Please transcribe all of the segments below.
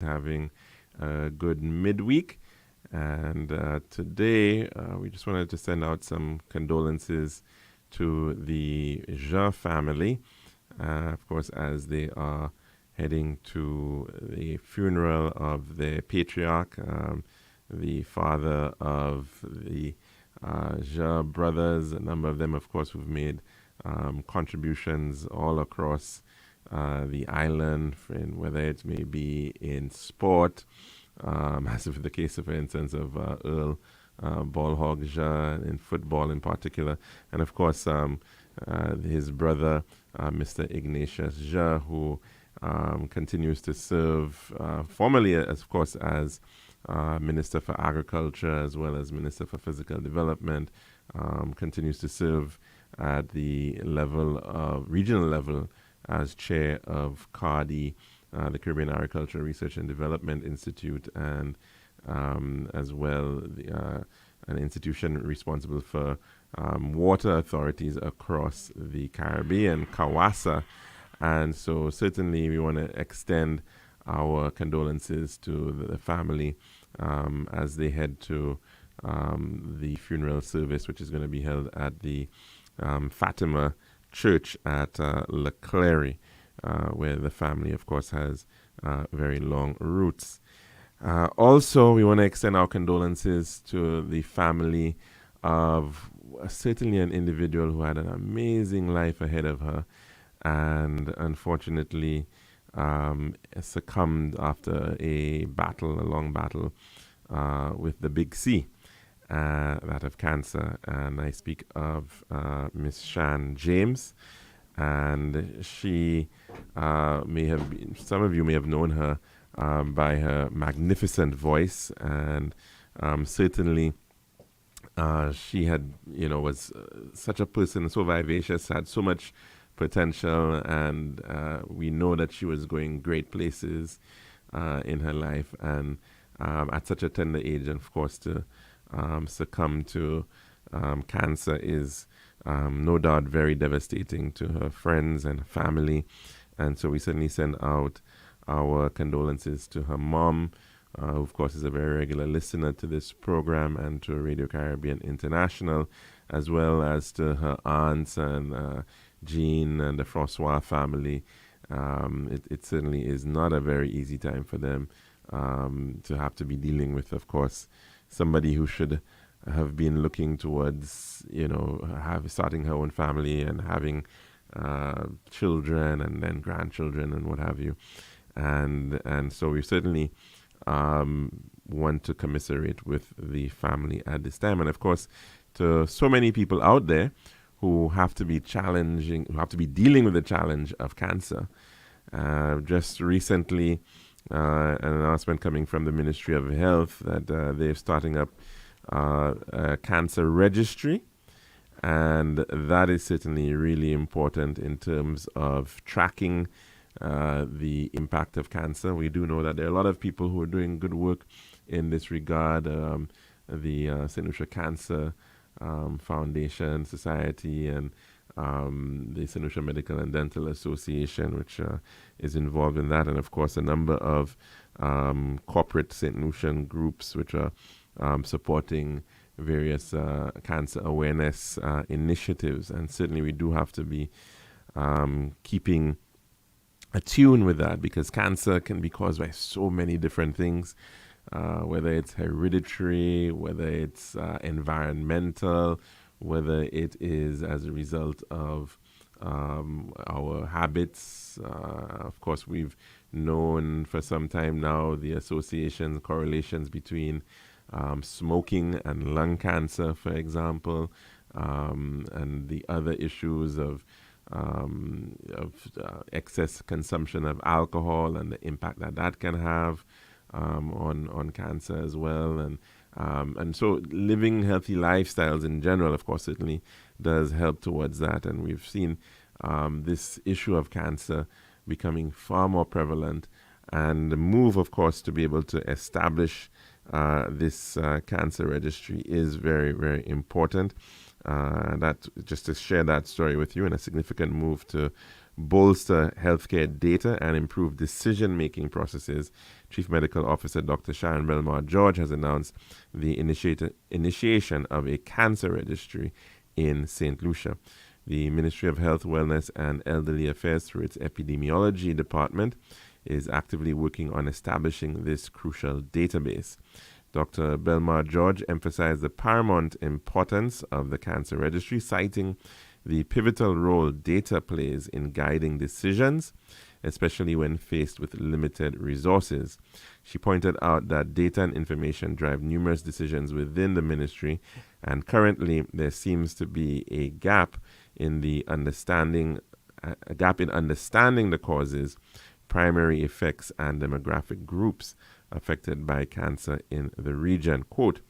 having a good midweek. And today, we just wanted to send out some condolences to the Ja family, of course, as they are heading to the funeral of the patriarch, the father of the Ja brothers. A number of them, of course, who've made contributions all across the island, whether it may be in sport, as is the case, for instance, of Earl Ballhog Ja in football in particular, and of course his brother, Mr. Ignatius Ja, who continues to serve formerly, of course, as Minister for Agriculture as well as Minister for Physical Development, continues to serve at the level of regional level as chair of CARDI, the Caribbean Agricultural Research and Development Institute, and as well an institution responsible for water authorities across the Caribbean, CAWASA. And so certainly we want to extend our condolences to the family as they head to the funeral service, which is going to be held at the Fatima Church at La Clary, where the family, of course, has very long roots. Also, we want to extend our condolences to the family of certainly an individual who had an amazing life ahead of her and unfortunately succumbed after a long battle with the big C, that of cancer. And I speak of Miss Shan James. And she may have been, some of you may have known her by her magnificent voice, and certainly she had, was such a person, so vivacious, had so much potential, and we know that she was going great places in her life, and at such a tender age, and of course to succumb to cancer is no doubt very devastating to her friends and family. And so we certainly send out our condolences to her mom, who of course is a very regular listener to this program and to Radio Caribbean International, as well as to her aunts and Jean and the Francois family. It certainly is not a very easy time for them to have to be dealing with, of course, somebody who should have been looking towards, starting her own family and having children and then grandchildren and what have you. And so we certainly want to commiserate with the family at this time. And of course, to so many people out there who have to be dealing with the challenge of cancer. Just recently, an announcement coming from the Ministry of Health that they're starting up a cancer registry, and that is certainly really important in terms of tracking the impact of cancer. We do know that there are a lot of people who are doing good work in this regard. The St. Lucia Cancer Foundation Society and the St. Lucia Medical and Dental Association, which is involved in that, and of course a number of corporate St. Lucian groups which are supporting various cancer awareness initiatives. And certainly we do have to be keeping attuned with that, because cancer can be caused by so many different things, whether it's hereditary, whether it's environmental, whether it is as a result of our habits. Of course, we've known for some time now the associations, correlations between smoking and lung cancer, for example, and the other issues of excess consumption of alcohol and the impact that can have on cancer as well. And so living healthy lifestyles in general, of course, certainly does help towards that. And we've seen this issue of cancer becoming far more prevalent, and the move, of course, to be able to establish this cancer registry is very, very important. That just to share that story with you, and a significant move to bolster healthcare data and improve decision-making processes, Chief Medical Officer Dr. Sharon Belmar George has announced the initiation of a cancer registry in St. Lucia. The Ministry of Health, Wellness and Elderly Affairs, through its epidemiology department, is actively working on establishing this crucial database. Dr. Belmar George emphasized the paramount importance of the cancer registry, citing the pivotal role data plays in guiding decisions, especially when faced with limited resources. She pointed out that data and information drive numerous decisions within the ministry, and currently there seems to be a gap in understanding the causes, primary effects, and demographic groups affected by cancer in the region. Quote,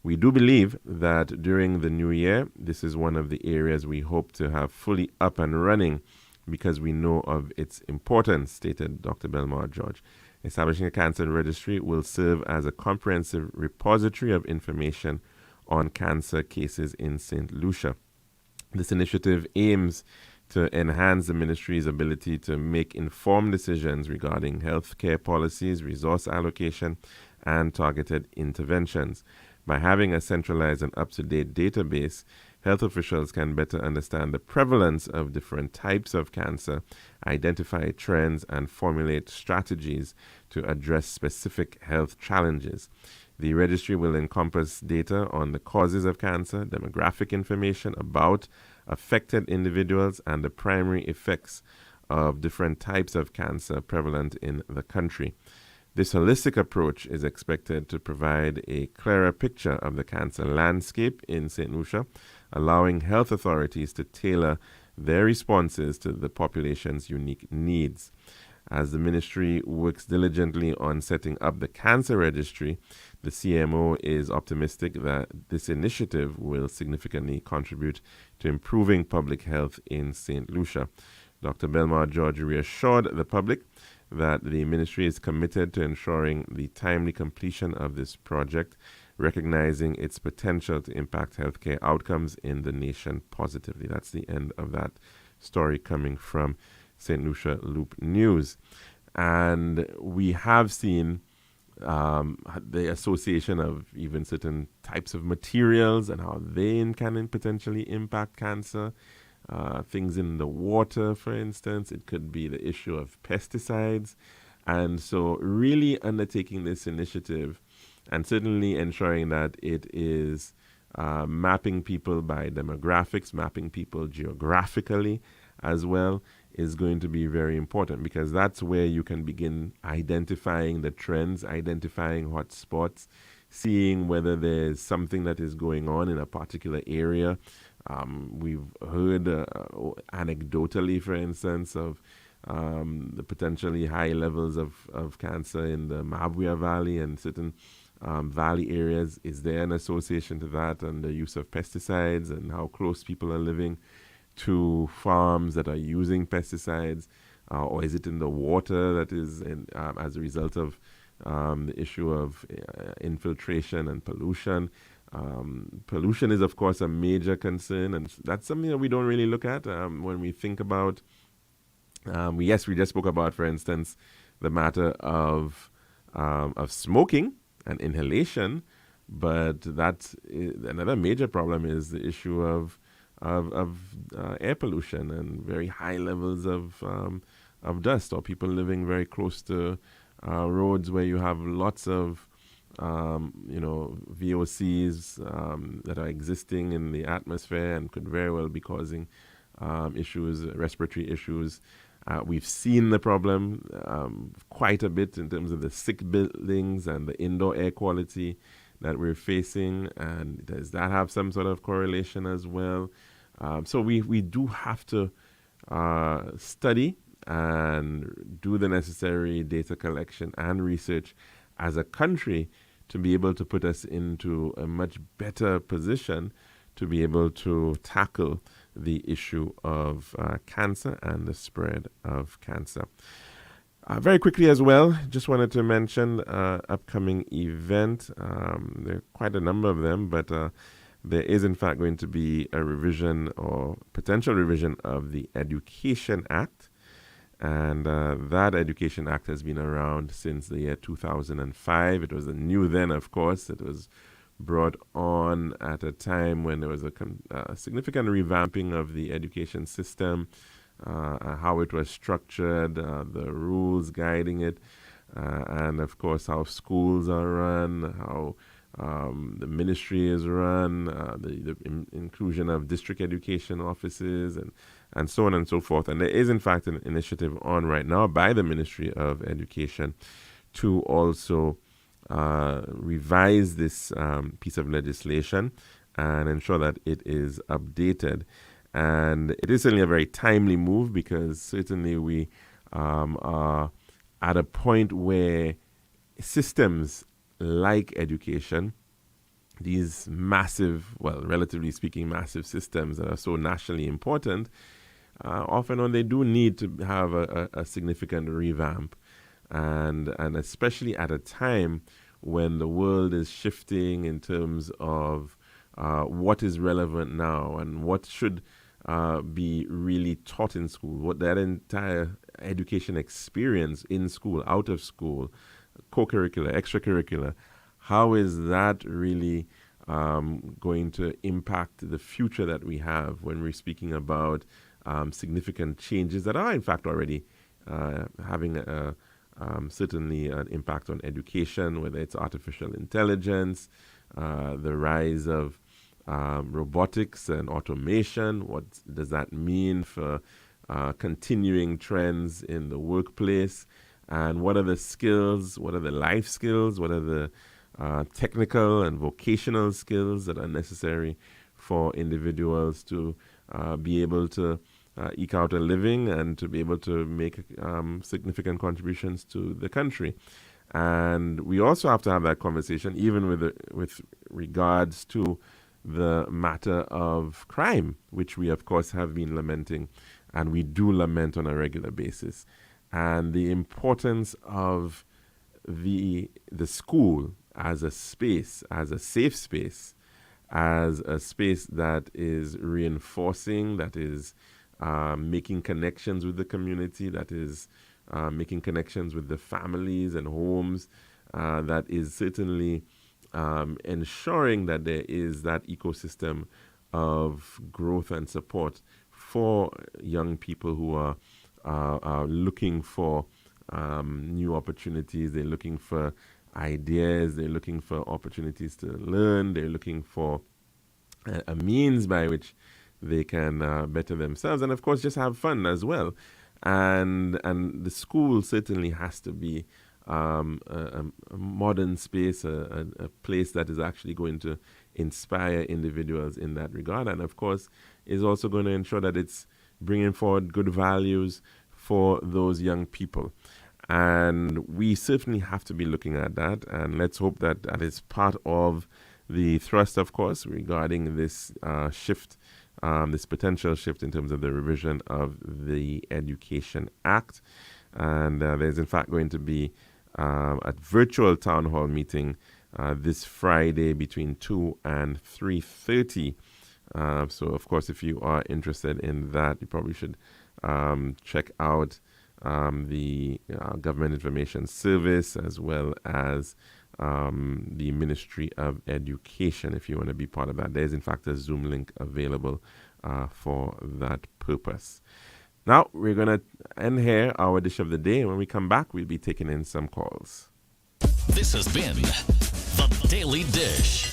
"We do believe that during the new year, this is one of the areas we hope to have fully up and running because we know of its importance," stated Dr. Belmar George. Establishing a cancer registry will serve as a comprehensive repository of information on cancer cases in St. Lucia. This initiative aims to enhance the ministry's ability to make informed decisions regarding healthcare policies, resource allocation, and targeted interventions. By having a centralized and up-to-date database, health officials can better understand the prevalence of different types of cancer, identify trends, and formulate strategies to address specific health challenges. The registry will encompass data on the causes of cancer, demographic information about affected individuals, and the primary effects of different types of cancer prevalent in the country. This holistic approach is expected to provide a clearer picture of the cancer landscape in St. Lucia, allowing health authorities to tailor their responses to the population's unique needs. As the ministry works diligently on setting up the cancer registry, the CMO is optimistic that this initiative will significantly contribute to improving public health in St. Lucia. Dr. Belmar George reassured the public that the ministry is committed to ensuring the timely completion of this project, recognizing its potential to impact healthcare outcomes in the nation positively. That's the end of that story coming from St. Lucia Loop News. And we have seen the association of even certain types of materials and how they can potentially impact cancer. Things in the water, for instance. It could be the issue of pesticides. And so really undertaking this initiative and certainly ensuring that it is mapping people by demographics, mapping people geographically as well, is going to be very important, because that's where you can begin identifying the trends, identifying hot spots, seeing whether there's something that is going on in a particular area. We've heard anecdotally, for instance, of the potentially high levels of cancer in the Mabuya Valley and certain valley areas. Is there an association to that and the use of pesticides and how close people are living to farms that are using pesticides? Or is it in the water that is as a result of the issue of infiltration and pollution? Pollution is, of course, a major concern, and that's something that we don't really look at when we think about. We just spoke about, for instance, the matter of smoking and inhalation, but that's another major problem is the issue of air pollution and very high levels of dust, or people living very close to roads where you have lots of VOCs that are existing in the atmosphere and could very well be causing issues, respiratory issues. We've seen the problem quite a bit in terms of the sick buildings and the indoor air quality that we're facing. And does that have some sort of correlation as well? So we do have to study and do the necessary data collection and research as a country to be able to put us into a much better position to be able to tackle the issue of cancer and the spread of cancer. Very quickly as well, just wanted to mention upcoming event. There are quite a number of them, but there is in fact going to be a revision or potential revision of the Education Act. And that Education Act has been around since the year 2005. It was new then, of course. It was brought on at a time when there was a significant revamping of the education system, how it was structured, the rules guiding it, and of course how schools are run, how the ministry is run, the inclusion of district education offices, and so on and so forth. And there is, in fact, an initiative on right now by the Ministry of Education to also revise this piece of legislation and ensure that it is updated. And it is certainly a very timely move, because certainly we are at a point where systems like education, these massive, well, relatively speaking, massive systems that are so nationally important, often when they do need to have a significant revamp. And especially at a time when the world is shifting in terms of what is relevant now and what should be really taught in school, what that entire education experience in school, out of school, co-curricular, extracurricular, how is that really going to impact the future that we have when we're speaking about significant changes that are in fact already having certainly an impact on education, whether it's artificial intelligence, the rise of robotics and automation. What does that mean for continuing trends in the workplace? And what are the skills, what are the life skills, what are the technical and vocational skills that are necessary for individuals to be able to eke out a living and to be able to make significant contributions to the country. And we also have to have that conversation even with regards to the matter of crime, which we of course have been lamenting, and we do lament on a regular basis. And the importance of the school as a space, as a safe space, as a space that is reinforcing, that is making connections with the community, that is making connections with the families and homes, that is certainly ensuring that there is that ecosystem of growth and support for young people who are looking for new opportunities. They're looking for ideas. They're looking for opportunities to learn. They're looking for a means by which they can better themselves, and of course just have fun as well. And the school certainly has to be a modern space, a place that is actually going to inspire individuals in that regard, and of course is also going to ensure that it's bringing forward good values for those young people. And we certainly have to be looking at that, and let's hope that that is part of the thrust, of course, regarding this shift, this potential shift in terms of the revision of the Education Act. And there's in fact going to be a virtual town hall meeting this Friday between 2 and 3:30. So, of course, if you are interested in that, you probably should check out the Government Information Service as well as the Ministry of Education if you want to be part of that. There's, in fact, a Zoom link available for that purpose. Now, we're going to end here our dish of the day. And when we come back, we'll be taking in some calls. This has been The Daily Dish.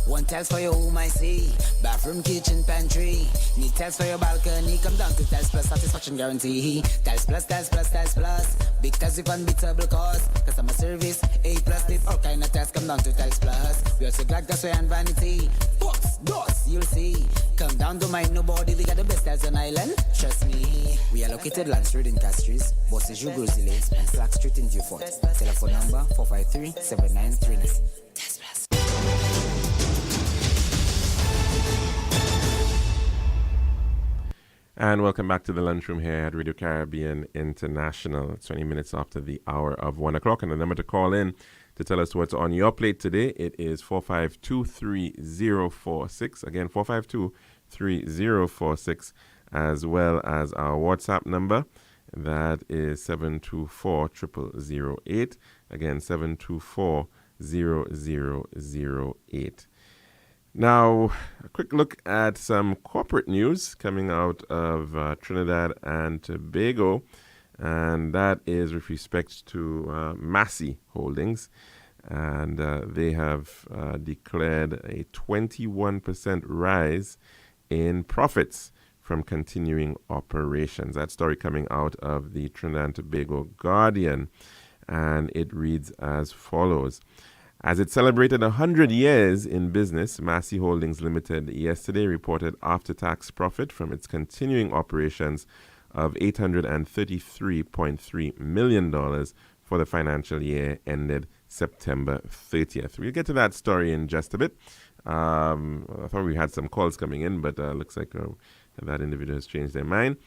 One tiles for your home, I see. Bathroom, kitchen, pantry. Need tiles for your balcony. Come down to Tiles Plus, satisfaction guarantee. Tiles Plus, Tiles Plus, Tiles Plus. Big tiles with unbeatable cost. Customer service, A+. With all kind of tiles, come down to Tiles Plus. We also got gas and vanity. Books, doors, you'll see. Come down, don't mind nobody. We got the best tiles on island. Trust me. We are located Land Street in Castries, Bosses, Grozile, and Slack Street in Beaufort. Telephone number 453-7939. Tiles Plus. And welcome back to the Lunchroom here at Radio Caribbean International. It's 20 minutes after the hour of 1 o'clock. And the number to call in to tell us what's on your plate today. It is 452-3046. Again, 452-3046, as well as our WhatsApp number. That is 724-0008. Again, 724-0008. Now, a quick look at some corporate news coming out of Trinidad and Tobago, and that is with respect to Massey Holdings. And they have declared a 21% rise in profits from continuing operations. That story coming out of the Trinidad and Tobago Guardian, and it reads as follows. As it celebrated 100 years in business, Massey Holdings Limited yesterday reported after-tax profit from its continuing operations of $833.3 million for the financial year ended September 30th. We'll get to that story in just a bit. I thought we had some calls coming in, but looks like that individual has changed their mind.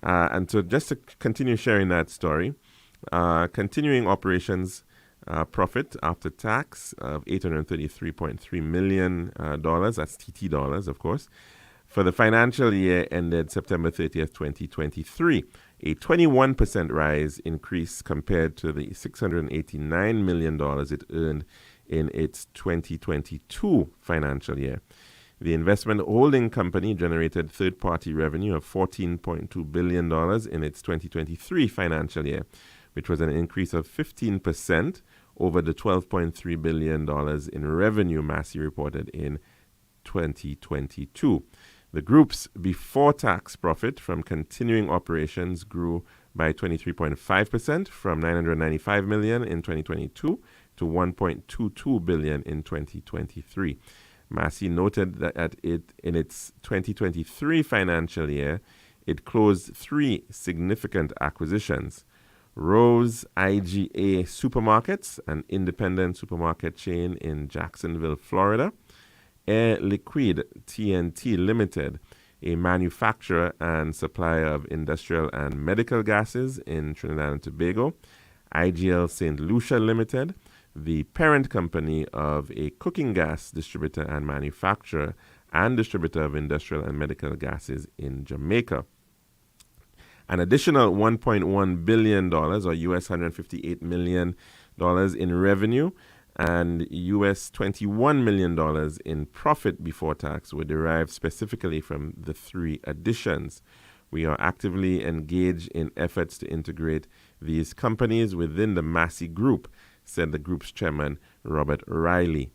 And so just to continue sharing that story, continuing operations profit after tax of $833.3 million, that's TT dollars, of course, for the financial year ended September 30th, 2023, a 21% rise increase compared to the $689 million it earned in its 2022 financial year. The investment holding company generated third-party revenue of $14.2 billion in its 2023 financial year, which was an increase of 15% over the $12.3 billion in revenue Massey reported in 2022. The group's before-tax profit from continuing operations grew by 23.5% from $995 million in 2022 to $1.22 billion in 2023. Massey noted that in its 2023 financial year, it closed 3 significant acquisitions: Rose IGA Supermarkets, an independent supermarket chain in Jacksonville, Florida; Air Liquide TNT Limited, a manufacturer and supplier of industrial and medical gases in Trinidad and Tobago; IGL St. Lucia Limited, the parent company of a cooking gas distributor and manufacturer and distributor of industrial and medical gases in Jamaica. An additional $1.1 billion, or US $158 million in revenue, and US $21 million in profit before tax were derived specifically from the 3 additions. We are actively engaged in efforts to integrate these companies within the Massey Group, said the group's chairman, Robert Riley.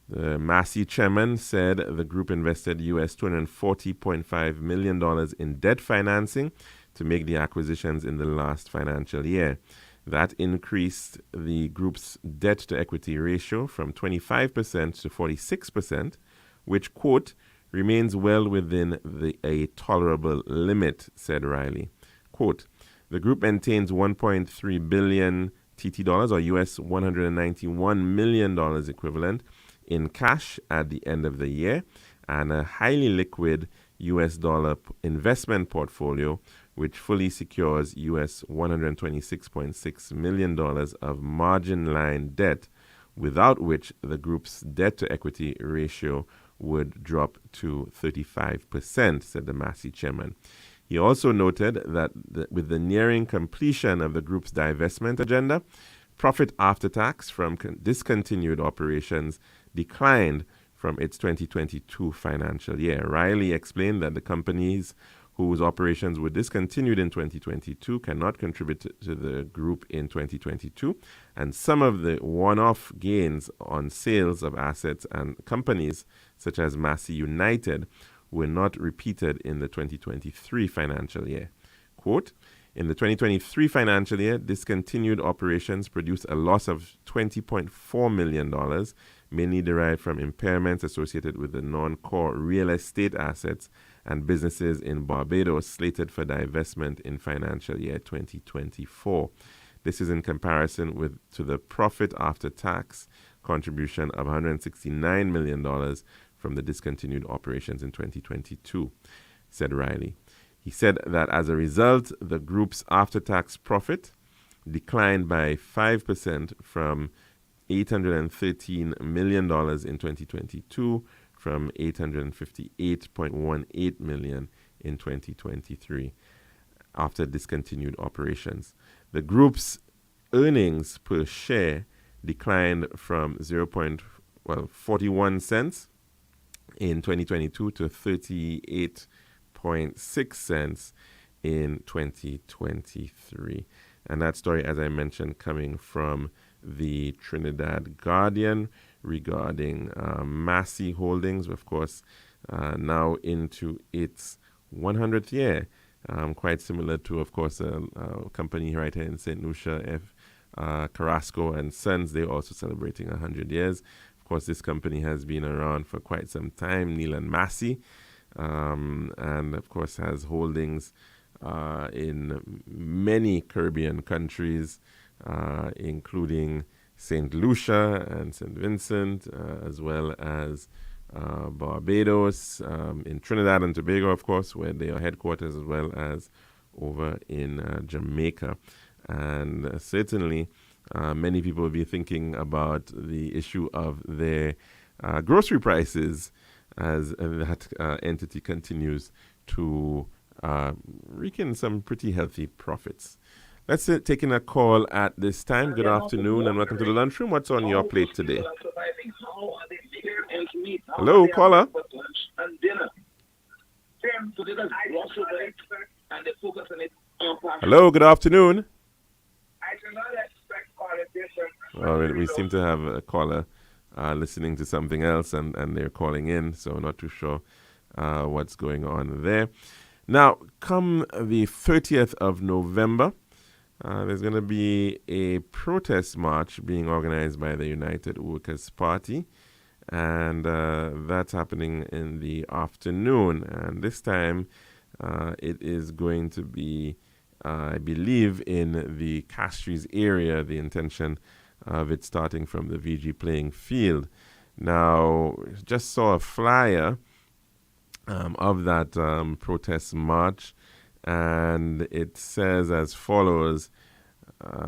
The Massey chairman said the group invested US $240.5 million in debt financing to make the acquisitions in the last financial year. That increased the group's debt-to-equity ratio from 25% to 46%, which, quote, remains well within a tolerable limit, said Riley. Quote, the group maintains $1.3 billion TT dollars, or US $191 million equivalent, in cash at the end of the year, and a highly liquid US dollar investment portfolio which fully secures US $126.6 million of margin line debt, without which the group's debt-to-equity ratio would drop to 35%, said the Massey chairman. He also noted that with the nearing completion of the group's divestment agenda, profit after tax from discontinued operations declined from its 2022 financial year. Riley explained that the companies whose operations were discontinued in 2022 cannot contribute to the group in 2022, and some of the one-off gains on sales of assets and companies, such as Massey United, were not repeated in the 2023 financial year. Quote, in the 2023 financial year, discontinued operations produced a loss of $20.4 million, mainly derived from impairments associated with the non-core real estate assets and businesses in Barbados slated for divestment in financial year 2024. This is in comparison to the profit after tax contribution of $169 million from the discontinued operations in 2022, said Riley. He said that as a result, the group's after-tax profit declined by 5% from $813 million in 2022 from $858.18 million in 2023 after discontinued operations. The group's earnings per share declined from 41 cents in 2022 to 38.6 cents in 2023. And that story, as I mentioned, coming from the Trinidad Guardian regarding Massey Holdings, of course, now into its 100th year. Quite similar to, of course, a company right here in St. Lucia, Carrasco and Sons. They're also celebrating 100 years. Of course, this company has been around for quite some time, Neil and Massey, and of course has holdings in many Caribbean countries, including St. Lucia and St. Vincent, as well as Barbados, in Trinidad and Tobago, of course, where they are headquarters, as well as over in Jamaica. And certainly, many people will be thinking about the issue of their grocery prices as that entity continues to rake in some pretty healthy profits. Let's take in a call at this time. Good afternoon and welcome to the lunchroom. What's on your plate today? Hello, caller. Hello, good afternoon. Well, we seem to have a caller listening to something else and they're calling in, so not too sure what's going on there. Now, come the 30th of November, there's going to be a protest march being organized by the United Workers' Party, and that's happening in the afternoon. And this time, it is going to be, I believe, in the Castries area, the intention of it starting from the VG playing field. Now, just saw a flyer of that protest march, and it says as follows: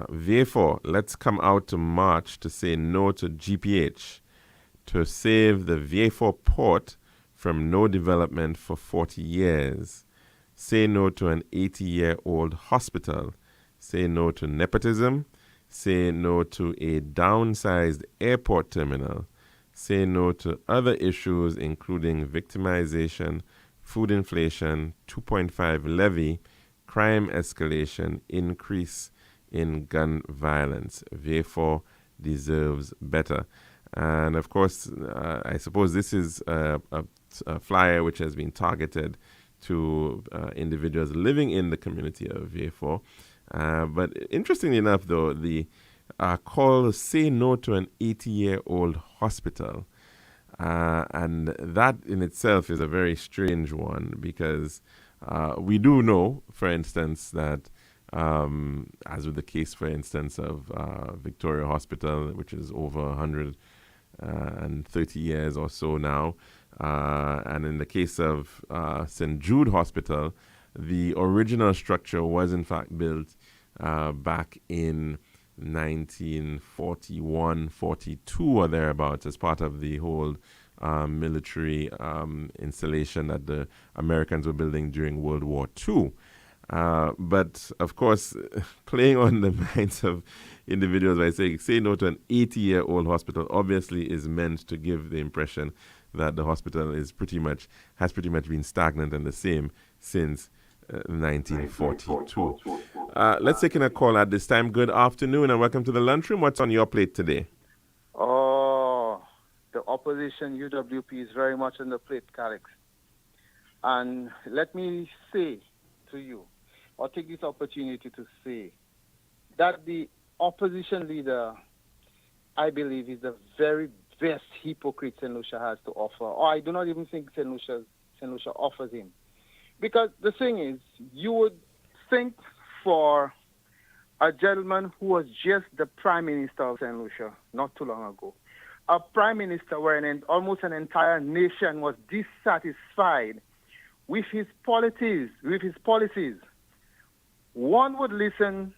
therefore, let's come out to march to say no to GPH, to save the Vieux port from no development for 40 years. Say no to an 80-year-old hospital. Say no to nepotism. Say no to a downsized airport terminal. Say no to other issues including victimization, food inflation, 2.5 levy, crime escalation, increase in gun violence. Therefore, deserves better. And of course, I suppose this is a flyer which has been targeted to individuals living in the community of Vieux. But interestingly enough, though, the call "Say No to an 80-year-old hospital," and that in itself is a very strange one, because we do know, for instance, that as with the case, for instance, of Victoria Hospital, which is over 130 years or so now, and in the case of St. Jude Hospital, the original structure was in fact built back in 1941-42 or thereabouts, as part of the whole military installation that the Americans were building during World War II. But of course, playing on the minds of individuals by saying "say no to an 80-year-old hospital" obviously is meant to give the impression that the hospital has pretty much been stagnant and the same since 1942. Let's take in a call at this time. Good afternoon and welcome to the lunchroom. What's on your plate today? Oh, the opposition UWP is very much on the plate, Calix. And let me say to you, or take this opportunity to say, that the opposition leader, I believe, is the very best hypocrite St. Lucia has to offer. Or I do not even think St. Lucia offers him. Because the thing is, you would think for a gentleman who was just the Prime Minister of St. Lucia not too long ago, a Prime Minister where almost an entire nation was dissatisfied with his policies, one would listen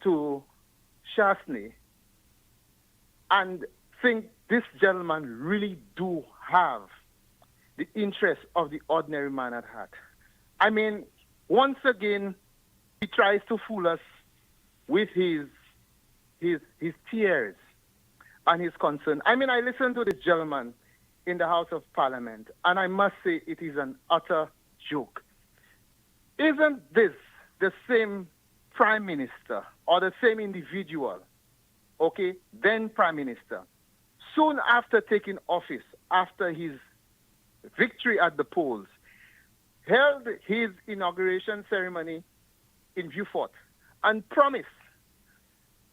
to Shastny and think this gentleman really do have the interest of the ordinary man at heart. I mean, once again, he tries to fool us with his tears and his concern. I mean, I listened to this gentleman in the House of Parliament, and I must say it is an utter joke. Isn't this the same Prime Minister or the same individual, okay, then Prime Minister, soon after taking office, after his victory at the polls, held his inauguration ceremony in Beaufort and promised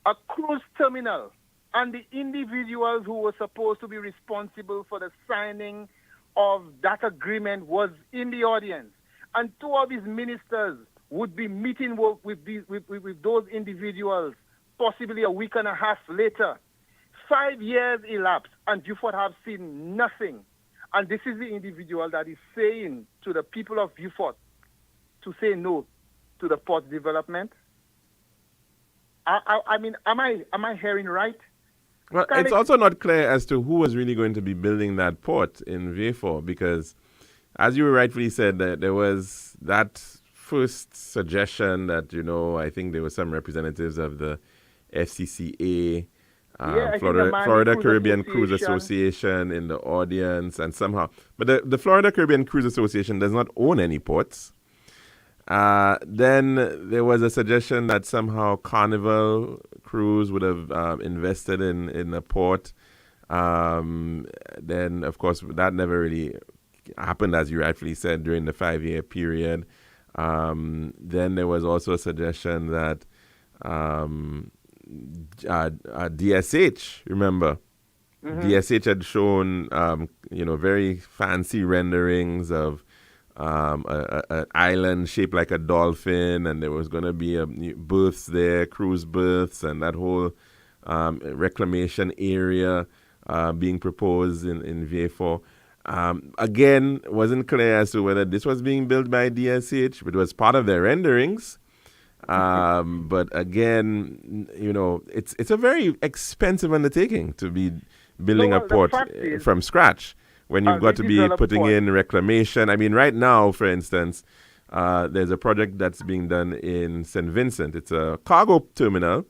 a cruise terminal, and the individuals who were supposed to be responsible for the signing of that agreement was in the audience, and two of his ministers would be meeting with those individuals possibly a week and a half later. 5 years elapsed, and Beaufort have seen nothing. And this is the individual that is saying to the people of Beaufort to say no to the port development. I mean, am I hearing right? Well, it's also not clear as to who was really going to be building that port in Vieux-Fort, because, as you rightfully said, that there was that first suggestion that, I think there were some representatives of the FCCA, Florida Caribbean Cruise Association in the audience, and somehow, but the Florida Caribbean Cruise Association does not own any ports. Then there was a suggestion that somehow Carnival Cruise would have invested in a port. Then, of course, that never really happened, as you rightfully said, during the 5-year period. Then there was also a suggestion that DSH, remember, DSH had shown, very fancy renderings of an island shaped like a dolphin, and there was going to be berths there, cruise berths, and that whole reclamation area being proposed in Vieux-Fort. Again, it wasn't clear as to whether this was being built by DSH, but it was part of their renderings. But again, it's a very expensive undertaking to be building a port from scratch when you've got to be putting in reclamation. I mean, right now, for instance, there's a project that's being done in St. Vincent. It's a cargo terminal,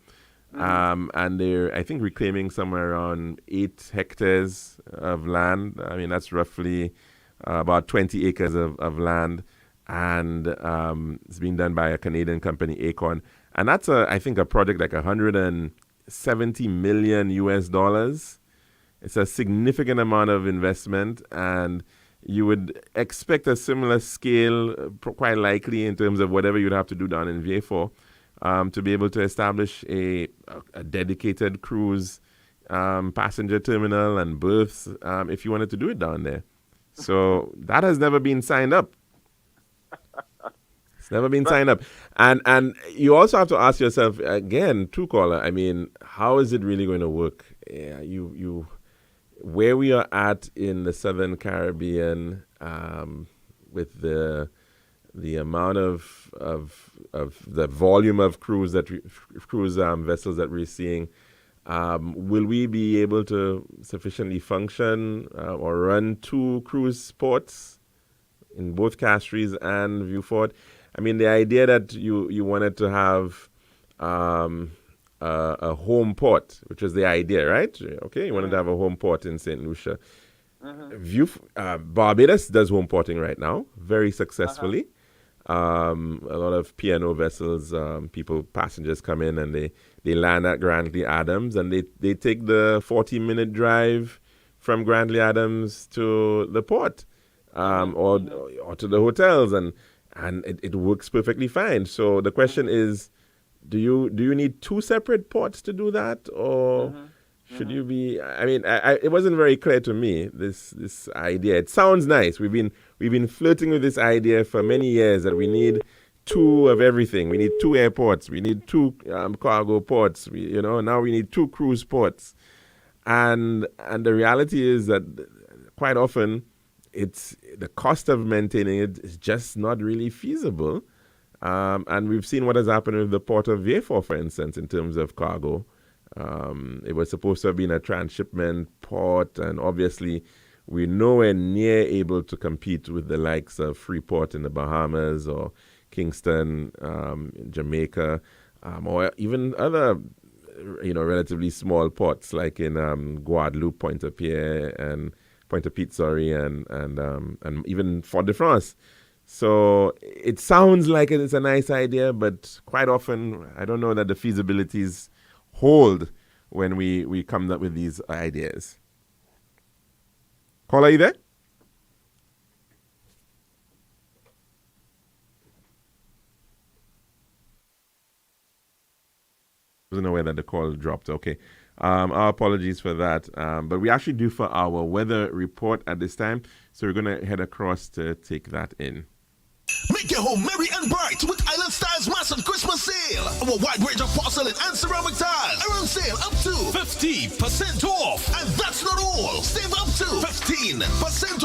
and they're, I think, reclaiming somewhere around 8 hectares of land. I mean, that's roughly about 20 acres of land. And it's being done by a Canadian company, Acorn. And that's, I think, a project like $170 million US. It's a significant amount of investment, and you would expect a similar scale, quite likely, in terms of whatever you'd have to do down in Vieux-Fort, to be able to establish a dedicated cruise passenger terminal and berths if you wanted to do it down there. So that has never been signed up. It's never been signed up. And you also have to ask yourself, again, Caller, I mean, how is it really going to work? Where we are at in the Southern Caribbean, with the amount of the volume of cruise vessels that we're seeing, will we be able to sufficiently function or run 2 cruise ports in both Castries and Vieux-Fort? I mean, the idea that you wanted to have a home port, which was the idea, right? Okay, you wanted to have a home port in St. Lucia. Barbados does home porting right now, very successfully. A lot of P&O vessels, passengers come in and they land at Grantley Adams, and they take the 40-minute drive from Grantley Adams to the port. Or to the hotels, and it works perfectly fine. So the question is, do you need 2 separate ports to do that, or should you be? I mean, it wasn't very clear to me, this idea. It sounds nice. We've been flirting with this idea for many years that we need 2 of everything. We need 2 airports. We need 2 cargo ports. Now we need 2 cruise ports, and the reality is that quite often, it's the cost of maintaining it is just not really feasible. And we've seen what has happened with the port of Vieux-Fort, for instance, in terms of cargo. It was supposed to have been a transshipment port, and obviously we're nowhere near able to compete with the likes of Freeport in the Bahamas or Kingston, in Jamaica, or even other, relatively small ports like in Guadeloupe, Pointe-à-Pitre, and even Fort-de-France. So it sounds like it's a nice idea, but quite often I don't know that the feasibilities hold when we come up with these ideas. Caller, are you there? I wasn't aware that the call dropped. Okay. Our apologies for that. But we actually do for our weather report at this time. So we're going to head across to take that in. Make your home merry and bright with Island Style's massive Christmas sale. Our wide range of porcelain and ceramic tiles are on sale up to 50% off. And that's not all. Save up to 15%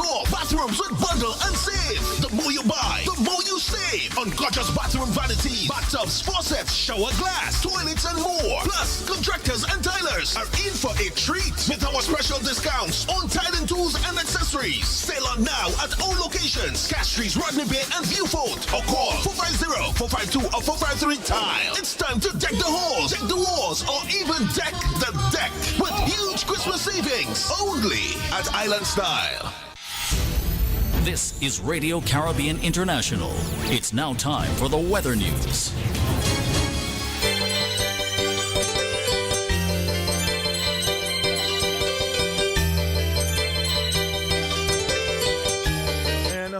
off. Bathrooms with bundle and save. The more you buy, the more you save. On gorgeous bathroom vanities, bathtubs, faucets, shower glass, toilets, and more. Plus, contractors and tilers are in for a treat with our special discounts on tiling tools and accessories. Sale on now at all locations. Castries, Rodney Bay, and Viewfort, or call 450-452 or 453-TILE. It's time to deck the halls, deck the walls, or even deck the deck with huge Christmas savings only at Island Style. This is Radio Caribbean International. It's now time for the weather news.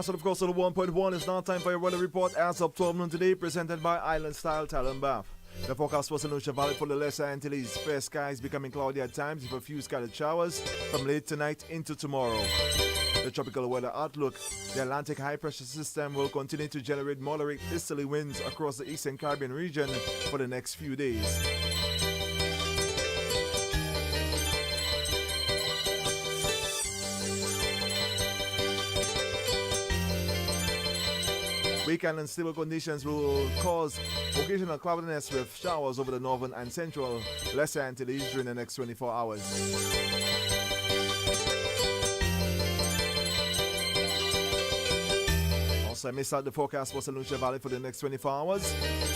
So of course, on the 1.1, it's now time for your weather report as of 12 noon today, presented by Island Style Talent Bath. The forecast for St. Lucia Valley for the Lesser Antilles. Fair skies becoming cloudy at times with a few scattered showers from late tonight into tomorrow. The tropical weather outlook. The Atlantic high pressure system will continue to generate moderate easterly winds across the Eastern Caribbean region for the next few days. Weekend and stable conditions will cause occasional cloudiness with showers over the northern and central Lesser Antilles during the next 24 hours. Also, I missed out the forecast for St. Lucia Valley for the next 24 hours.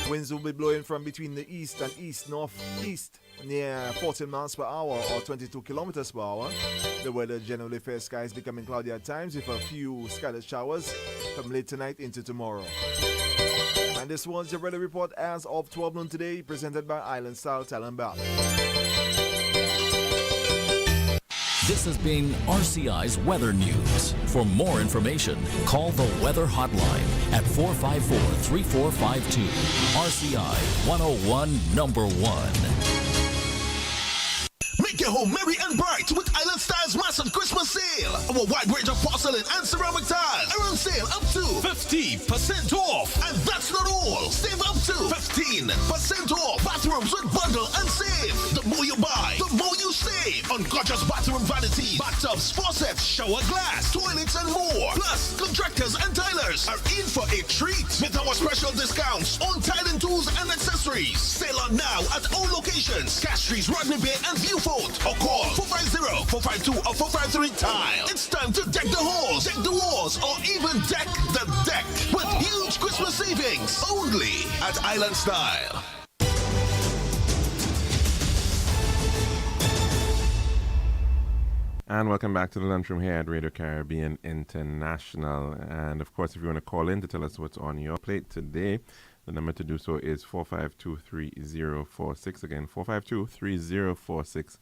Winds will be blowing from between the east and east-northeast near 14 miles per hour or 22 kilometers per hour. The weather generally fair skies becoming cloudy at times with a few scattered showers from late tonight into tomorrow. And this was your weather report as of 12 noon today, presented by Island Style Talent Bath. This has been RCI's Weather News. For more information, call the Weather Hotline at 454-3452. RCI 101 number 1. Make your home merry and bright with Island Style's massive Christmas sale. Our wide range of porcelain and ceramic tiles are on sale up to 50% off. And that's not all. Save up to 15% off. Bathrooms with bundle and save. The more you buy, the more you save. On gorgeous bathroom vanities, bathtubs, faucets, shower glass, toilets, and more. Plus, contractors and tilers are in for a treat with our special discounts on tiling tools and accessories. Sale on now at all locations. Castries, Rodney Bay, and Viewfort. Or call 450-452 or 453-TILE. It's time to deck the halls, deck the walls, or even deck the deck with huge Christmas savings only at Island Style. And welcome back to the Lunchroom here at Radio Caribbean International. And of course, if you want to call in to tell us what's on your plate today, the number to do so is 452-3046. Again, 452-3046,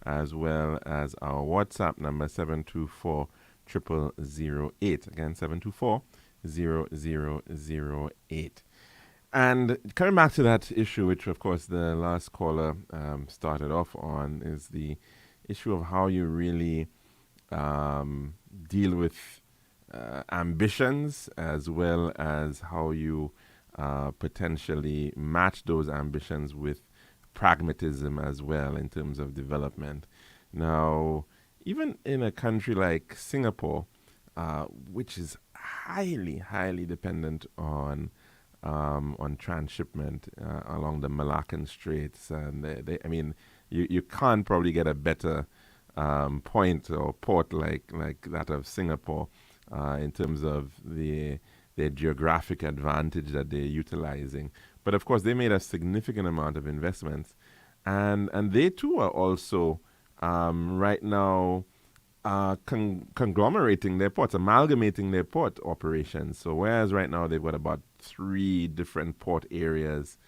as well as our WhatsApp number 724-0008. Again, 724-0008. And coming back to that issue, which of course the last caller started off on, is the issue of how you really deal with ambitions, as well as how you potentially match those ambitions with pragmatism as well in terms of development. Now, even in a country like Singapore, which is highly dependent on transshipment along the Malaccan Straits, and you can't probably get a better point or port like that of Singapore in terms of their geographic advantage that they're utilizing. But of course, they made a significant amount of investments, and they too are also right now conglomerating their ports, amalgamating their port operations. So whereas right now they've got about 3 different port areas,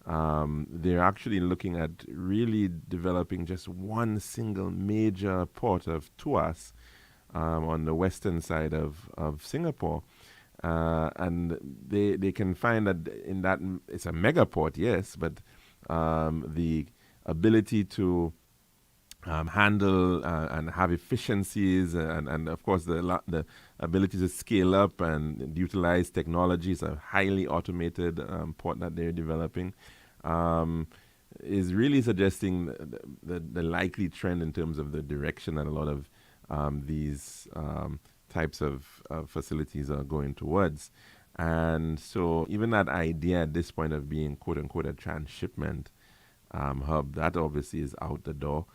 they're actually looking at really developing just one single major port of Tuas on the western side of Singapore. And they can find that in that it's a mega port, yes, but the ability to handle and have efficiencies and of course the ability to scale up and utilize technologies, a highly automated port that they're developing, is really suggesting the likely trend in terms of the direction that a lot of these types of facilities are going towards. And so even that idea at this point of being quote-unquote a transshipment hub, that obviously is out the door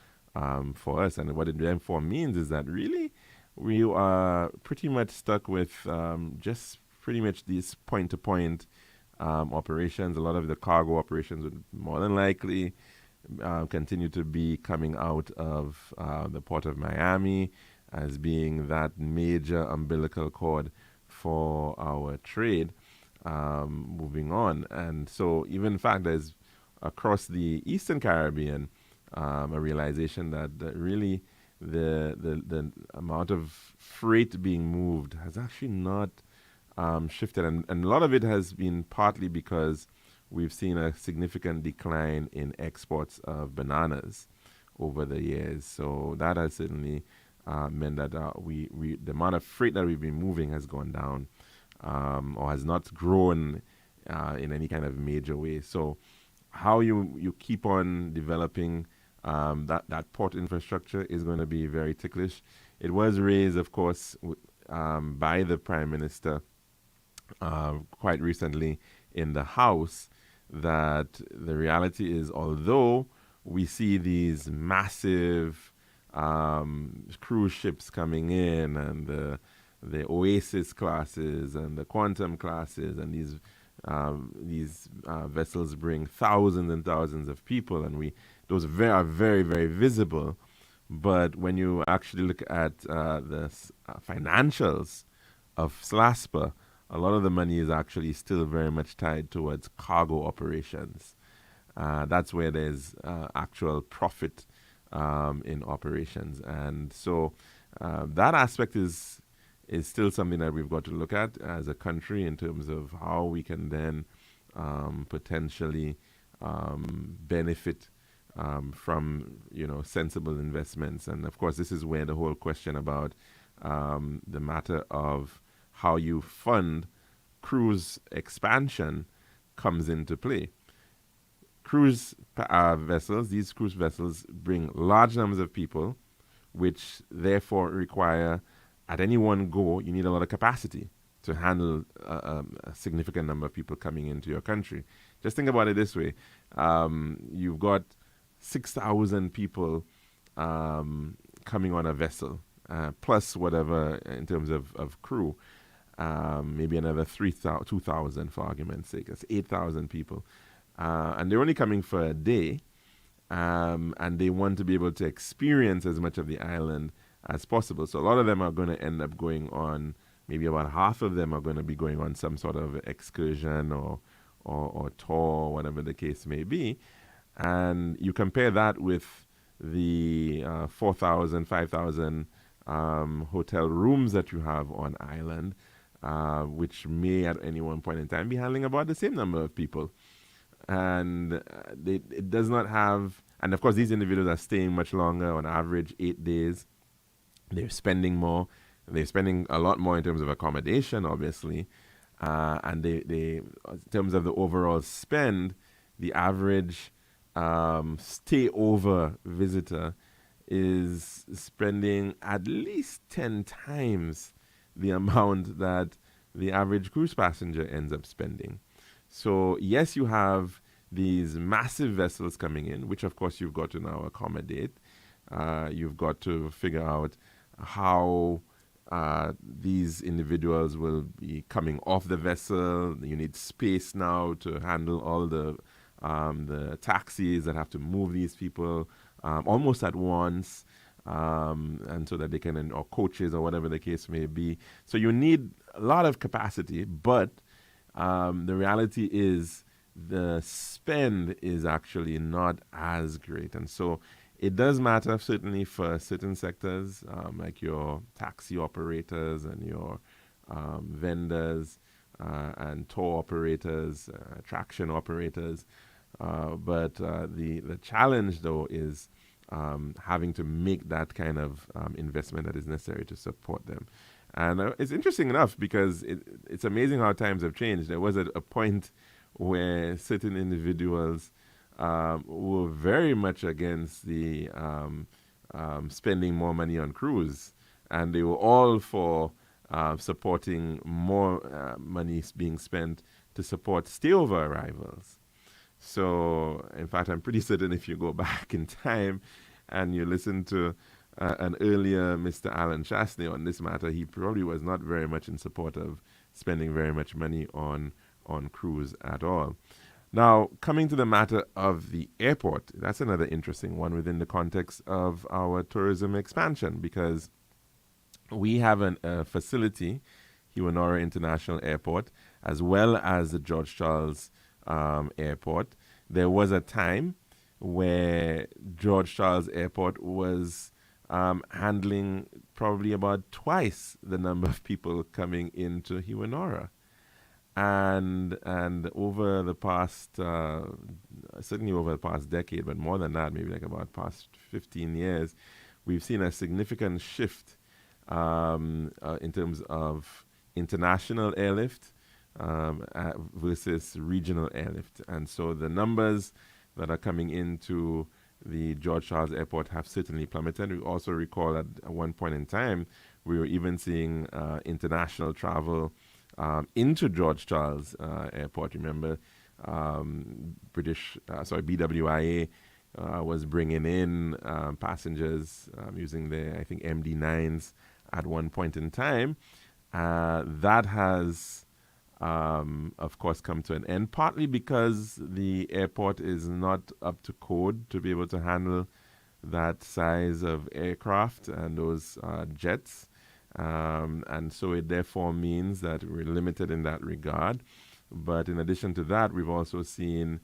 for us. And what it therefore means is that really we are pretty much stuck with just pretty much these point-to-point operations. A lot of the cargo operations would more than likely continue to be coming out of the port of Miami as being that major umbilical cord for our trade moving on. And so even in fact there's across the Eastern Caribbean a realization that really the amount of freight being moved has actually not shifted. And a lot of it has been partly because we've seen a significant decline in exports of bananas over the years. So that has certainly meant that the amount of freight that we've been moving has gone down or has not grown in any kind of major way. So how you keep on developing that port infrastructure is going to be very ticklish. It was raised, of course, by the Prime Minister quite recently in the House, that the reality is, although we see these massive cruise ships coming in and the Oasis classes and the Quantum classes, and these vessels bring thousands and thousands of people, and those are very, very visible. But when you actually look at the financials of SLASPA, a lot of the money is actually still very much tied towards cargo operations. That's where there's actual profit in operations. And so that aspect is still something that we've got to look at as a country in terms of how we can then potentially benefit from sensible investments. And of course, this is where the whole question about the matter of how you fund cruise expansion comes into play. These cruise vessels bring large numbers of people, which therefore require, at any one go, you need a lot of capacity to handle a significant number of people coming into your country. Just think about it this way. You've got 6,000 people coming on a vessel, plus whatever in terms of crew. Maybe another 2,000 for argument's sake. That's 8,000 people. And they're only coming for a day, and they want to be able to experience as much of the island as possible. So a lot of them are going to end up going on, maybe about half of them are going to be going on some sort of excursion or tour, whatever the case may be. And you compare that with the 4,000, 5,000 hotel rooms that you have on island, which may at any one point in time be handling about the same number of people. And it does not have, and of course these individuals are staying much longer, on average 8 days. They're spending more. They're spending a lot more in terms of accommodation, obviously. And they in terms of the overall spend, the average stay over visitor is spending at least 10 times the amount that the average cruise passenger ends up spending. So yes, you have these massive vessels coming in, which of course you've got to now accommodate. You've got to figure out how these individuals will be coming off the vessel. You need space now to handle all the taxis that have to move these people almost at once, and so that they can, or coaches or whatever the case may be. So you need a lot of capacity, but the reality is the spend is actually not as great. And so it does matter certainly for certain sectors, like your taxi operators and your vendors and tour operators, attraction operators. But the challenge, though, is having to make that kind of investment that is necessary to support them. And it's interesting enough because it's amazing how times have changed. There was a point where certain individuals were very much against the spending more money on cruise, and they were all for supporting more money being spent to support stayover arrivals. So, in fact, I'm pretty certain if you go back in time and you listen to an earlier Mr. Alan Chastney on this matter, he probably was not very much in support of spending very much money on cruise at all. Now, coming to the matter of the airport, that's another interesting one within the context of our tourism expansion, because we have a facility, Hiwanora International Airport, as well as the George Charles Airport. There was a time where George Charles Airport was handling probably about twice the number of people coming into Hiwanora. And over the past, certainly over the past decade, but more than that, maybe like about past 15 years, we've seen a significant shift in terms of international airlift versus regional airlift. And so the numbers that are coming into the George Charles Airport have certainly plummeted. We also recall that at one point in time, we were even seeing international travel into George Charles Airport. Remember, BWIA was bringing in passengers using their, I think, MD-9s at one point in time. That has, of course, come to an end, partly because the airport is not up to code to be able to handle that size of aircraft and those jets. And so it therefore means that we're limited in that regard. But in addition to that, we've also seen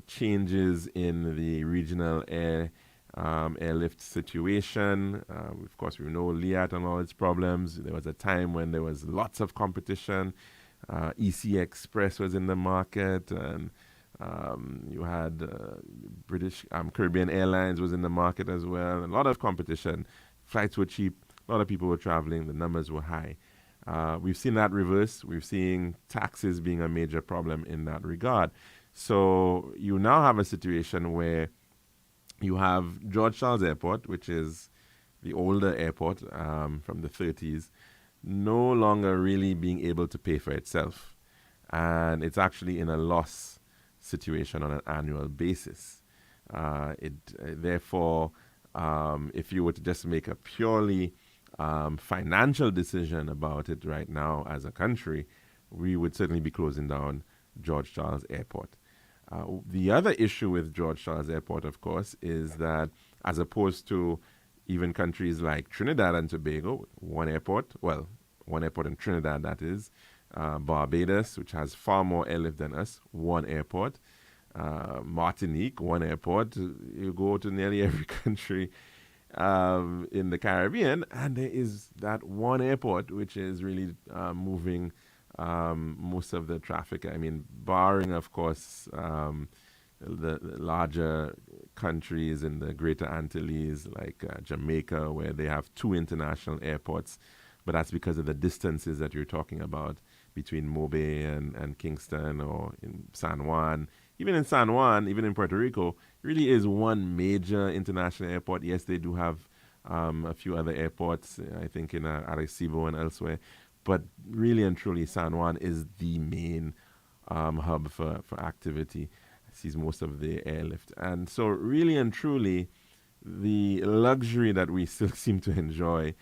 changes in the regional airlift situation. Of course, we know LIAT and all its problems. There was a time when there was lots of competition. EC Express was in the market, and you had British Caribbean Airlines was in the market as well. A lot of competition. Flights were cheap. A lot of people were traveling. The numbers were high. We've seen that reverse. We're seeing taxes being a major problem in that regard. So you now have a situation where you have George Charles Airport, which is the older airport from the 30s, no longer really being able to pay for itself. And it's actually in a loss situation on an annual basis. Therefore, if you were to just make a purely financial decision about it right now as a country, we would certainly be closing down George Charles Airport. The other issue with George Charles Airport, of course, is that as opposed to even countries like Trinidad and Tobago, one airport in Trinidad, that is, Barbados, which has far more airlift than us, one airport, Martinique, one airport. You go to nearly every country in the Caribbean, and there is that one airport which is really moving most of the traffic. I mean, barring, of course, the larger countries in the Greater Antilles, like Jamaica, where they have two international airports, but that's because of the distances that you're talking about between Mobe and Kingston, or in San Juan. Even in San Juan, even in Puerto Rico, really is one major international airport. Yes, they do have a few other airports, I think in Arecibo and elsewhere, but really and truly San Juan is the main hub for activity. sees most of the airlift. And so really and truly, the luxury that we still seem to enjoy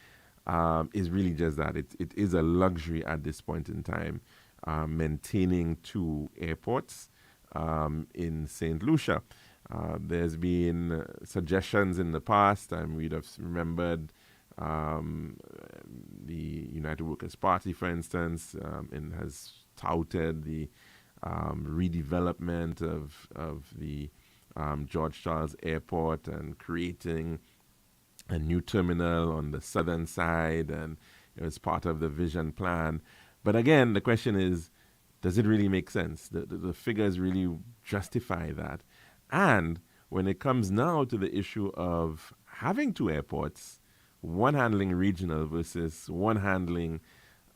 is really just that. It is a luxury at this point in time, maintaining two airports in St. Lucia. There's been suggestions in the past, and we'd have remembered the United Workers' Party, for instance, has touted the redevelopment of the George Charles Airport and creating a new terminal on the southern side, and it was part of the vision plan. But again, the question is, does it really make sense? The figures really justify that. And when it comes now to the issue of having two airports, one handling regional versus one handling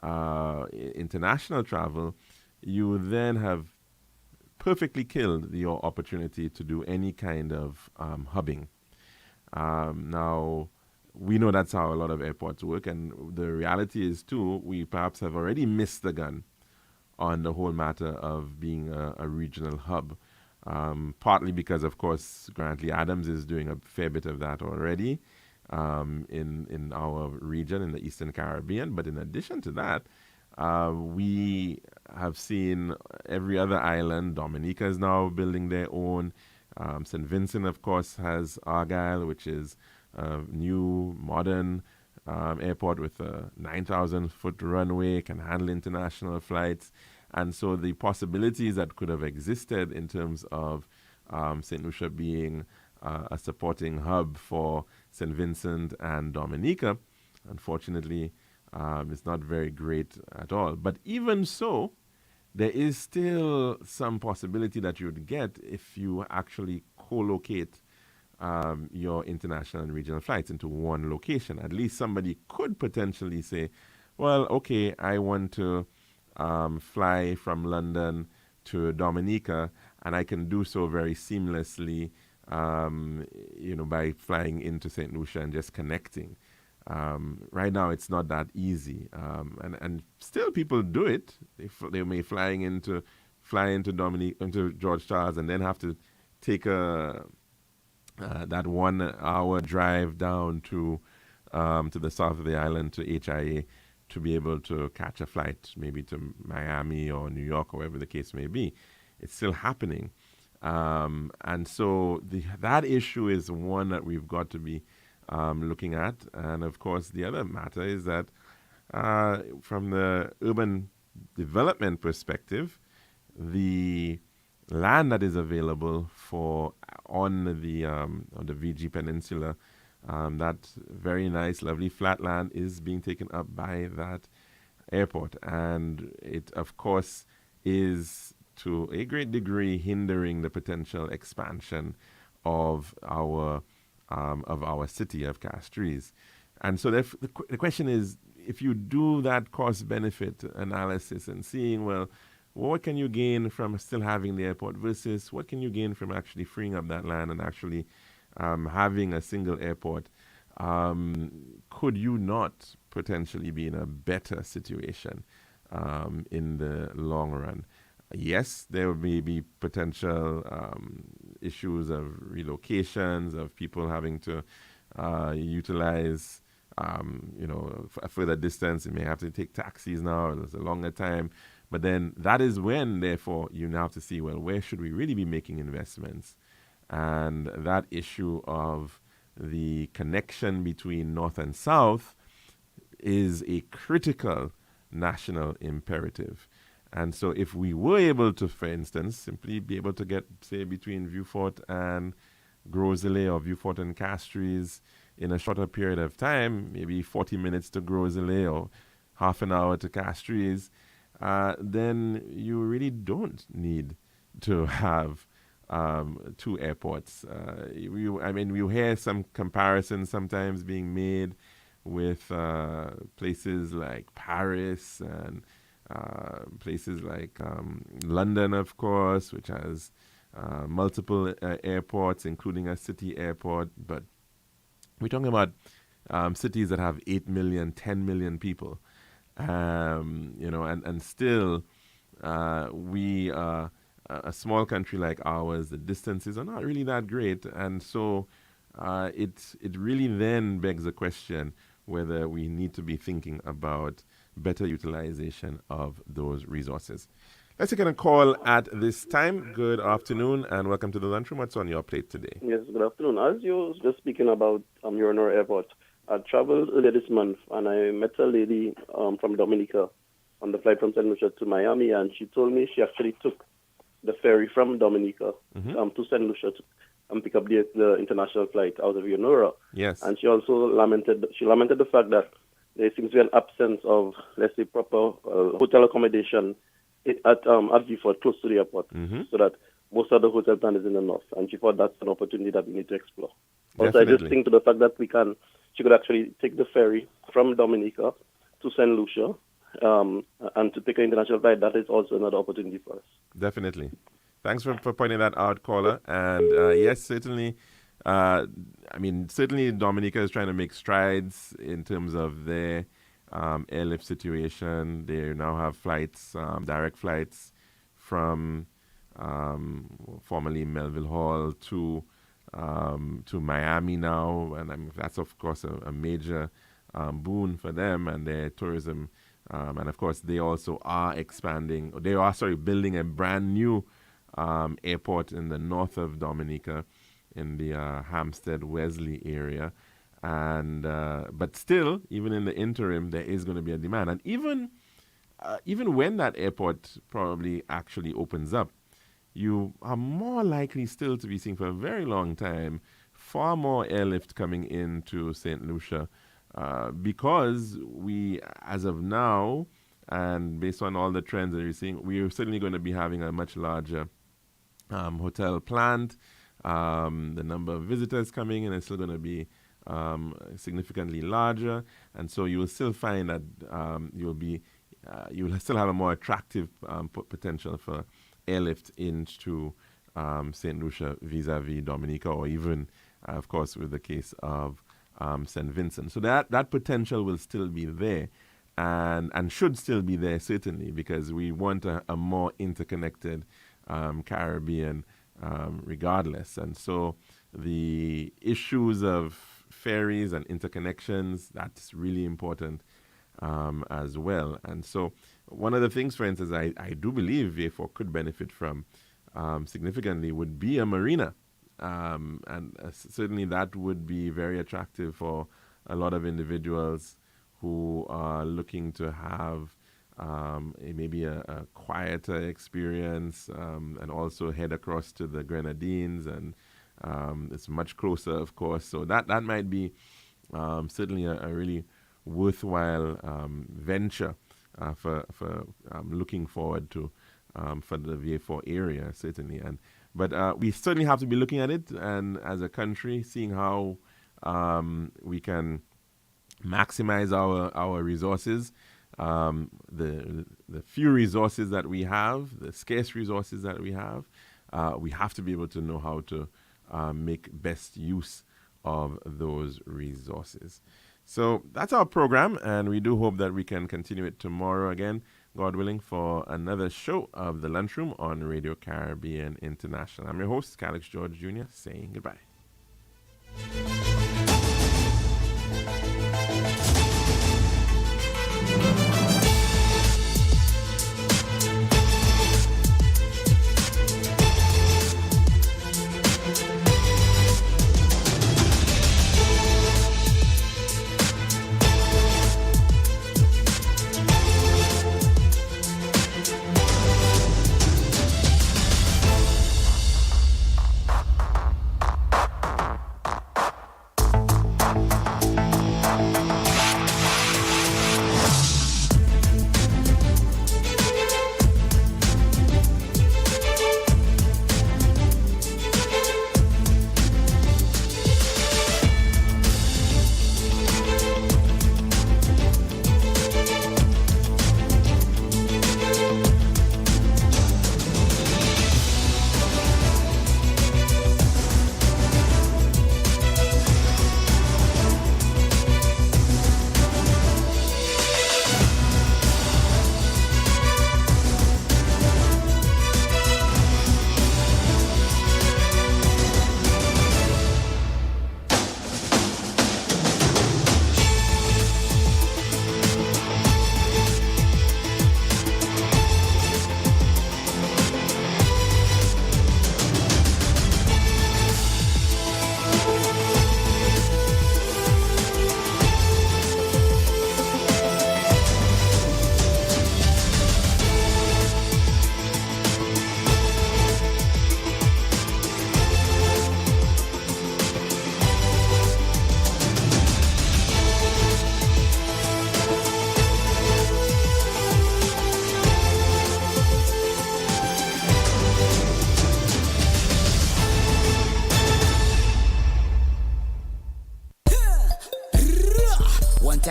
international travel, you then have perfectly killed your opportunity to do any kind of hubbing. Now, we know that's how a lot of airports work, and the reality is, too, we perhaps have already missed the gun on the whole matter of being a regional hub. Partly because, of course, Grantley Adams is doing a fair bit of that already in our region, in the Eastern Caribbean. But in addition to that, we have seen every other island. Dominica is now building their own. St. Vincent, of course, has Argyle, which is a new, modern airport with a 9,000-foot runway, can handle international flights. And so the possibilities that could have existed in terms of St. Lucia being a supporting hub for St. Vincent and Dominica, unfortunately, is not very great at all. But even so, there is still some possibility that you would get if you actually co-locate your international and regional flights into one location. At least somebody could potentially say, well, okay, I want to fly from London to Dominica, and I can do so very seamlessly, by flying into St. Lucia and just connecting. Right now, it's not that easy, and still people do it. They may fly into George Charles, and then have to take that 1 hour drive down to the south of the island to HIA to be able to catch a flight, maybe to Miami or New York or wherever the case may be. It's still happening. And so that issue is one that we've got to be looking at. And of course, the other matter is that from the urban development perspective, the land that is available on the VG Peninsula, that very nice, lovely flat land is being taken up by that airport. And it, of course, is to a great degree hindering the potential expansion of our city of Castries. And so the question is, if you do that cost-benefit analysis and seeing, well, what can you gain from still having the airport versus what can you gain from actually freeing up that land and actually having a single airport, could you not potentially be in a better situation in the long run? Yes, there may be potential issues of relocations, of people having to utilize, a further distance. You may have to take taxis now. There's a longer time. But then that is when, therefore, you now have to see, well, where should we really be making investments? And that issue of the connection between North and South is a critical national imperative. And so if we were able to, for instance, simply be able to get, say, between Vieux-Fort and Gros-Islet or Vieux-Fort and Castries in a shorter period of time, maybe 40 minutes to Gros-Islet or half an hour to Castries, then you really don't need to have two airports. You hear some comparisons sometimes being made with places like Paris and places like London, of course, which has multiple airports, including a city airport. But we're talking about cities that have 8 million, 10 million people. And still we are a small country like ours, the distances are not really that great, and so it really then begs the question whether we need to be thinking about better utilization of those resources. Let's take a call at this time. Good afternoon and welcome to the lunchroom. What's on your plate today? Yes, good afternoon. As you were just speaking about Urinor Airport, I traveled earlier this month and I met a lady from Dominica on the flight from St. Lucia to Miami, and she told me she actually took the ferry from Dominica to St. Lucia to pick up the international flight out of Urinora. Yes. And she also lamented the fact that there seems to be an absence of, let's say, proper hotel accommodation at Vieux-Fort, close to the airport, so that most of the hotel plan is in the north. And she thought that's an opportunity that we need to explore. Also, I just think to the fact that she could actually take the ferry from Dominica to St. Lucia and to take an international flight. That is also another opportunity for us. Definitely. Thanks for pointing that out, caller. And yes, certainly, certainly Dominica is trying to make strides in terms of their airlift situation. They now have flights, direct flights from formerly Melville Hall to Miami now, and that's of course a major boon for them and their tourism. And of course, they also are expanding. They are building a brand new airport in the north of Dominica, in the Hampstead-Wesley area. And but still, even in the interim, there is going to be a demand. And even when that airport probably actually opens up, you are more likely still to be seeing for a very long time far more airlift coming into St. Lucia because we, as of now, and based on all the trends that you're seeing, we're certainly going to be having a much larger hotel planned. The number of visitors coming in is still going to be significantly larger, and so you will still find that you'll still have a more attractive potential for airlift into St. Lucia vis-a-vis Dominica, or even, of course, with the case of St. Vincent. So that potential will still be there, and should still be there, certainly, because we want a more interconnected Caribbean regardless. And so the issues of ferries and interconnections, that's really important as well. And so one of the things, for instance, I do believe Vieux-Fort could benefit from significantly would be a marina. And certainly that would be very attractive for a lot of individuals who are looking to have maybe a quieter experience and also head across to the Grenadines, and it's much closer, of course. So that might be certainly a really worthwhile venture for looking forward to for the Vieux-Fort area, certainly. But we certainly have to be looking at it, and as a country, seeing how we can maximize our resources, the few resources that we have, the scarce resources that we have to be able to know how to make best use of those resources. So that's our program, and we do hope that we can continue it tomorrow again, God willing, for another show of The Lunchroom on Radio Caribbean International. I'm your host, Calix George Jr., saying goodbye.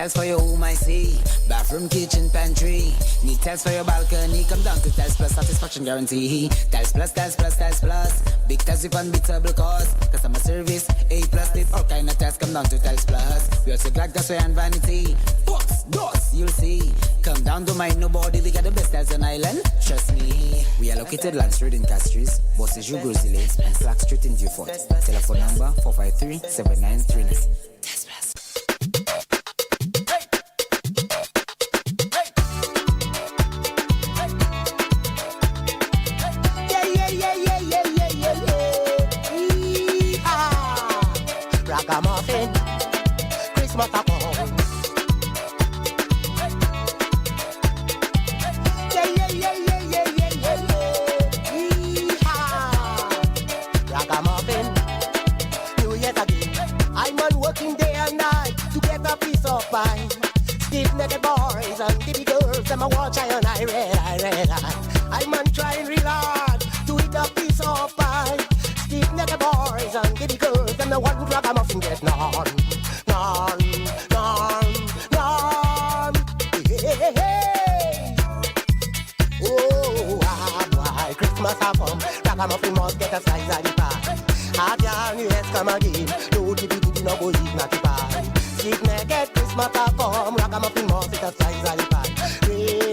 tiles for your home, I see. Bathroom, kitchen, pantry. Need tiles for your balcony. Come down to Tiles Plus, satisfaction guarantee. Tiles Plus, Tiles Plus, Tiles Plus. Big tiles with unbeatable cost. Customer service, A plus. With all kind of tiles, come down to Tiles Plus. We also got gasway and vanity. Books, doors, you'll see. Come down, don't mind nobody. We got the best tiles on island. Trust me. We are located Land Street in Castries, Bosses Grozile, and Flag Street in Beaufort. Telephone number 453-7939. Tiles Plus. Ragamuffin, Christmas a come. Ragamuffin, New Year's again. I'm on working day and night to get a piece of pie. Stiff-necked boys and baby girls, them a watch eye and I red eye. I'm on trying real hard to eat a piece of pie. Stiff-necked boys and baby girls, them the one ragamuffin get none. Hey, hey. Oh, boy, Christmas a come, ragamuffin must get a slice of the pie. Hard yarn, yes, come again, no tippy no go eat not the pie. Stiff-necked Christmas a come, ragamuffin must get a slice of the pie.